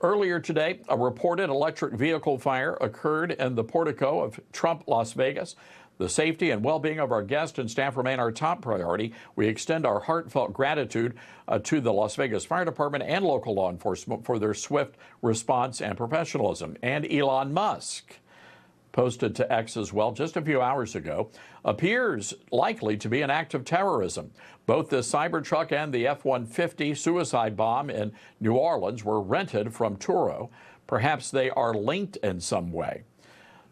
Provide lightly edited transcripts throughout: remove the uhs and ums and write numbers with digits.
Earlier today, a reported electric vehicle fire occurred in the portico of Trump Las Vegas. The safety and well-being of our guests and staff remain our top priority. We extend our heartfelt gratitude to the Las Vegas Fire Department and local law enforcement for their swift response and professionalism. And Elon Musk posted to X as well just a few hours ago, appears likely to be an act of terrorism. Both the Cybertruck and the F-150 suicide bomb in New Orleans were rented from Turo. Perhaps they are linked in some way.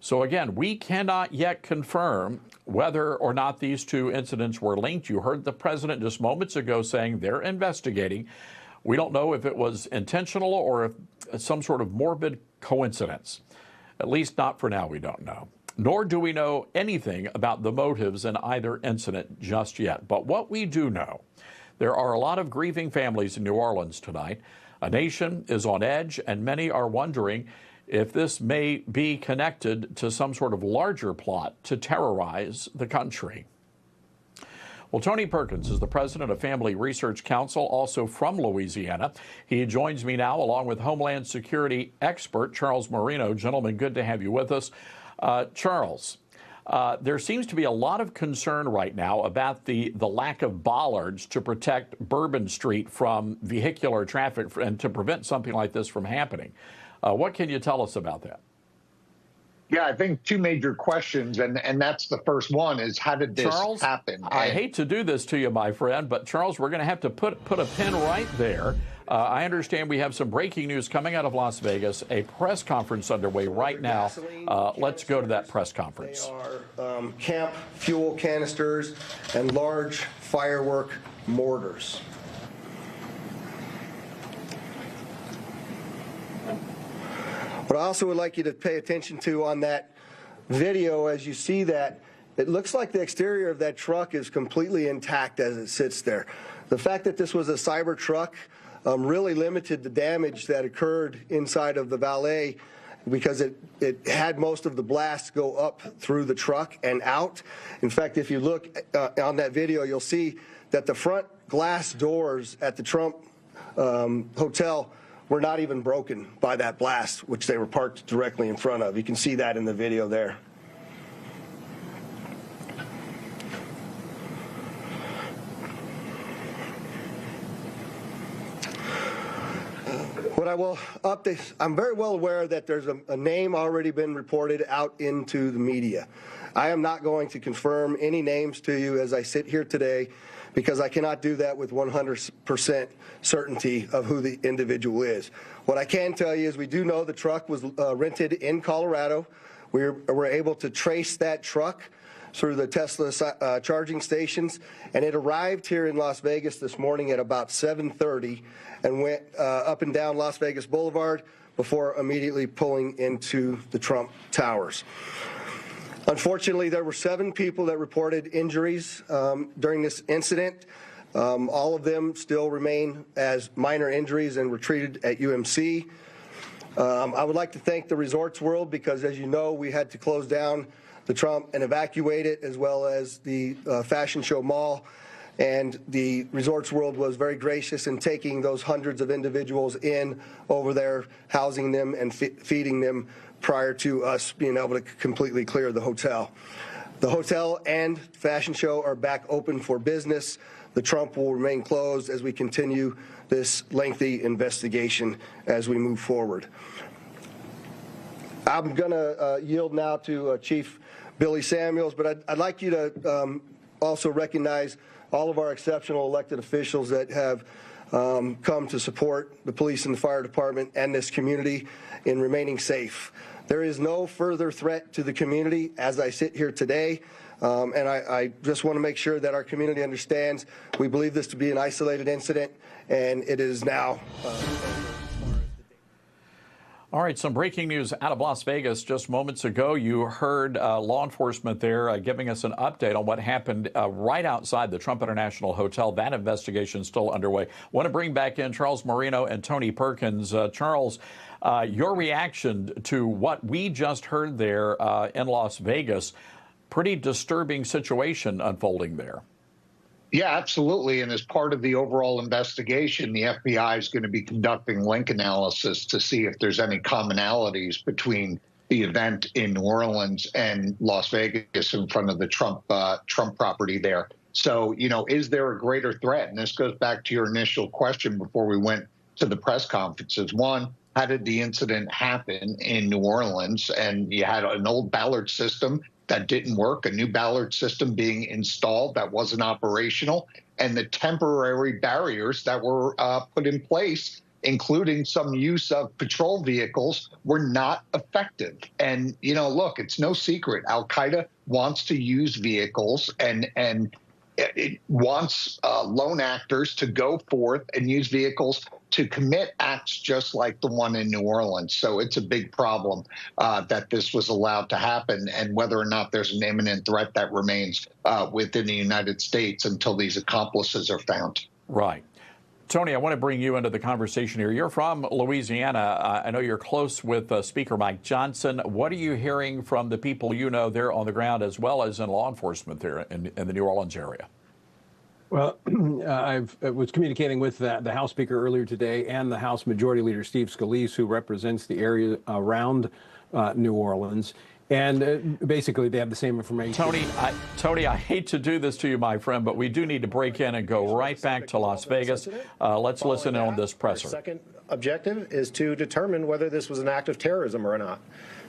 So again, we cannot yet confirm whether or not these two incidents were linked. You heard the president just moments ago saying they're investigating. We don't know if it was intentional or if some sort of morbid coincidence. At least not for now, we don't know. Nor do we know anything about the motives in either incident just yet. But what we do know, there are a lot of grieving families in New Orleans tonight. A nation is on edge, and many are wondering if this may be connected to some sort of larger plot to terrorize the country. Well, Tony Perkins is the president of Family Research Council, also from Louisiana. He joins me now along with Homeland Security expert Charles Marino. Gentlemen, good to have you with us. Charles, there seems to be a lot of concern right now about the lack of bollards to protect Bourbon Street from vehicular traffic and to prevent something like this from happening. What can you tell us about that? Yeah, I think two major questions, and that's the first one, is how did this happen? I hate to do this to you, my friend, but Charles, we're going to have to put a pin right there. I understand we have some breaking news coming out of Las Vegas, a press conference underway right now. Let's go to that press conference. They are camp fuel canisters and large firework mortars. What I also would like you to pay attention to on that video, as you see that, it looks like the exterior of that truck is completely intact as it sits there. The fact that this was a Cybertruck really limited the damage that occurred inside of the valet, because it had most of the blasts go up through the truck and out. In fact, if you look on that video, you'll see that the front glass doors at the Trump hotel were not even broken by that blast, which they were parked directly in front of. You can see that in the video there. What I will update, I'm very well aware that there's a name already been reported out into the media. I am not going to confirm any names to you as I sit here today, because I cannot do that with 100% certainty of who the individual is. What I can tell you is we do know the truck was rented in Colorado. We were able to trace that truck through the Tesla charging stations, and it arrived here in Las Vegas this morning at about 7:30 and went up and down Las Vegas Boulevard before immediately pulling into the Trump Towers. Unfortunately, there were 7 people that reported injuries during this incident. All of them still remain as minor injuries and were treated at UMC. I would like to thank the Resorts World, because, as you know, we had to close down the Trump and evacuate it, as well as the Fashion Show Mall. And the Resorts World was very gracious in taking those hundreds of individuals in over there, housing them and feeding them prior to us being able to completely clear the hotel. The hotel and Fashion Show are back open for business. The Trump will remain closed as we continue this lengthy investigation as we move forward. I'm going to yield now to Chief Billy Samuels, but I'd like you to also recognize all of our exceptional elected officials that have come to support the police and the fire department and this community in remaining safe. There is no further threat to the community as I sit here today, and I just want to make sure that our community understands we believe this to be an isolated incident, and it is now. All right, some breaking news out of Las Vegas just moments ago. You heard law enforcement there giving us an update on what happened right outside the Trump International Hotel. That investigation is still underway. I want to bring back in Charles Marino and Tony Perkins. Charles, your reaction to what we just heard there in Las Vegas, pretty disturbing situation unfolding there. Yeah, absolutely. And as part of the overall investigation, the FBI is going to be conducting link analysis to see if there's any commonalities between the event in New Orleans and Las Vegas in front of the Trump property there. So, is there a greater threat? And this goes back to your initial question before we went to the press conferences. One, how did the incident happen in New Orleans? And you had an old Ballard system that didn't work, a new Ballard system being installed that wasn't operational, and the temporary barriers that were put in place, including some use of patrol vehicles, were not effective. And, look, it's no secret. Al-Qaeda wants to use vehicles and it wants lone actors to go forth and use vehicles to commit acts just like the one in New Orleans. So it's a big problem that this was allowed to happen, and whether or not there's an imminent threat that remains within the United States until these accomplices are found. Right. Tony, I want to bring you into the conversation here. You're from Louisiana. I know you're close with Speaker Mike Johnson. What are you hearing from the people you know there on the ground, as well as in law enforcement there in the New Orleans area? Well, I was communicating with the House Speaker earlier today and the House Majority Leader Steve Scalise, who represents the area around New Orleans. And basically, they have the same information. Tony, I hate to do this to you, my friend, but we do need to break in and go right back to Las Vegas. Let's listen in on this presser. Our second objective is to determine whether this was an act of terrorism or not.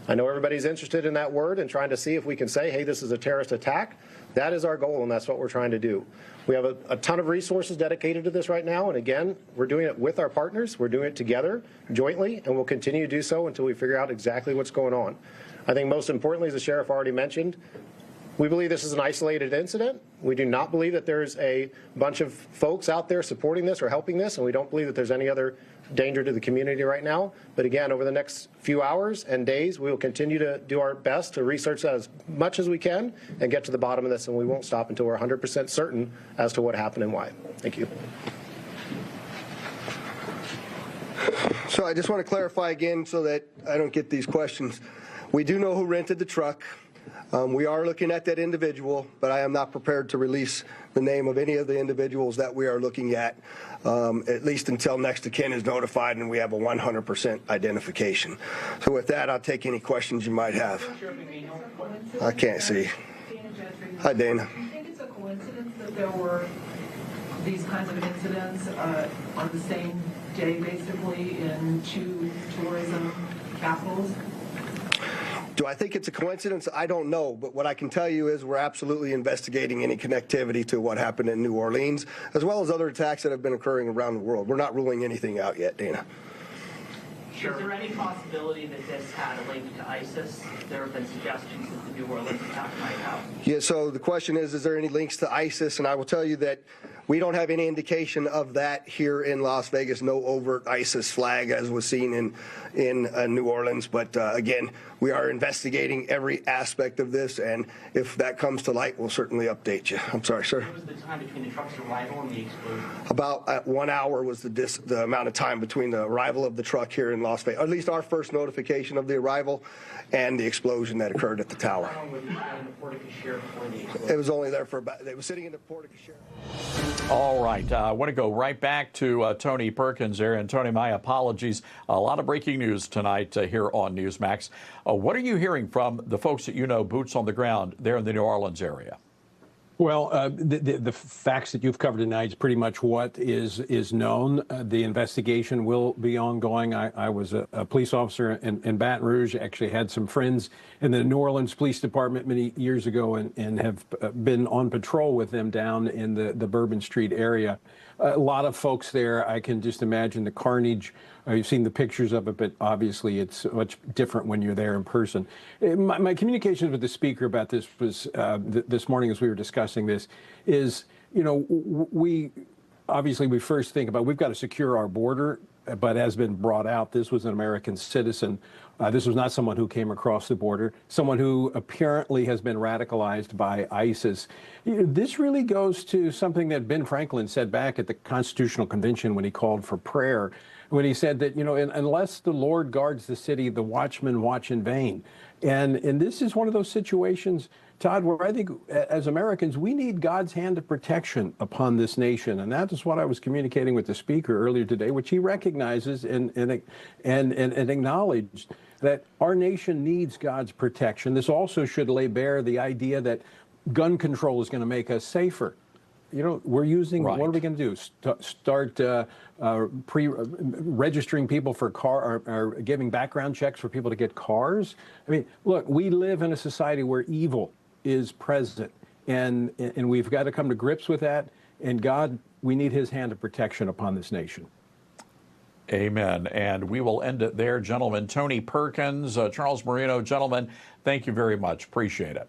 I know everybody's interested in that word and trying to see if we can say, hey, this is a terrorist attack. That is our goal, and that's what we're trying to do. We have a ton of resources dedicated to this right now, and again, we're doing it with our partners. We're doing it together, jointly, and we'll continue to do so until we figure out exactly what's going on. I think most importantly, as the sheriff already mentioned, we believe this is an isolated incident. We do not believe that there's a bunch of folks out there supporting this or helping this, and we don't believe that there's any other danger to the community right now. But again, over the next few hours and days, we will continue to do our best to research that as much as we can and get to the bottom of this, and we won't stop until we're 100% certain as to what happened and why. Thank you. So I just want to clarify again so that I don't get these questions. We do know who rented the truck. We are looking at that individual, but I am not prepared to release the name of any of the individuals that we are looking at least until next of kin is notified and we have a 100% identification. So with that, I'll take any questions you might have. I can't see. Hi, Dana. Do you think it's a coincidence that there were these kinds of incidents on the same day, basically, in two tourism capitals? Do I think it's a coincidence? I don't know. But what I can tell you is we're absolutely investigating any connectivity to what happened in New Orleans, as well as other attacks that have been occurring around the world. We're not ruling anything out yet, Dana. Sure. Is there any possibility that this had a link to ISIS? There have been suggestions that the New Orleans attack might have. Yeah, so the question is there any links to ISIS? And I will tell you that we don't have any indication of that here in Las Vegas, no overt ISIS flag as was seen in New Orleans. But again, we are investigating every aspect of this, and if that comes to light, we'll certainly update you. I'm sorry, sir. What was the time between the truck's arrival and the explosion? About 1 hour was the amount of time between the arrival of the truck here in Las Vegas, or at least our first notification of the arrival, and the explosion that occurred at the tower. How long were you in the Port-au-Cachère before the explosion? It was only there for about, they were sitting in the Port-au-Cachère. All right. I want to go right back to Tony Perkins there. And Tony, my apologies. A lot of breaking news tonight here on Newsmax. What are you hearing from the folks that you know, boots on the ground there in the New Orleans area? Well, the facts that you've covered tonight is pretty much what is known. The investigation will be ongoing. I was a police officer in Baton Rouge, actually had some friends in the New Orleans Police Department many years ago and have been on patrol with them down in the Bourbon Street area. A lot of folks there. I can just imagine the carnage. You've seen the pictures of it, but obviously it's much different when you're there in person. My communications with the speaker about this was this morning as we were discussing this is, we first think about we've got to secure our border, but as been brought out, this was an American citizen. This was not someone who came across the border, someone who apparently has been radicalized by ISIS. This really goes to something that Ben Franklin said back at the Constitutional Convention when he called for prayer. when he said that, unless the Lord guards the city, the watchmen watch in vain. And this is one of those situations, Todd, where I think as Americans, we need God's hand of protection upon this nation. And that is what I was communicating with the speaker earlier today, which he recognizes and acknowledged that our nation needs God's protection. This also should lay bare the idea that gun control is going to make us safer. We're using, right. What are we going to do? Start registering people for or giving background checks for people to get cars? I mean, look, we live in a society where evil is present, and we've got to come to grips with that. And God, we need his hand of protection upon this nation. Amen. And we will end it there, gentlemen. Tony Perkins, Charles Marino, gentlemen, thank you very much. Appreciate it.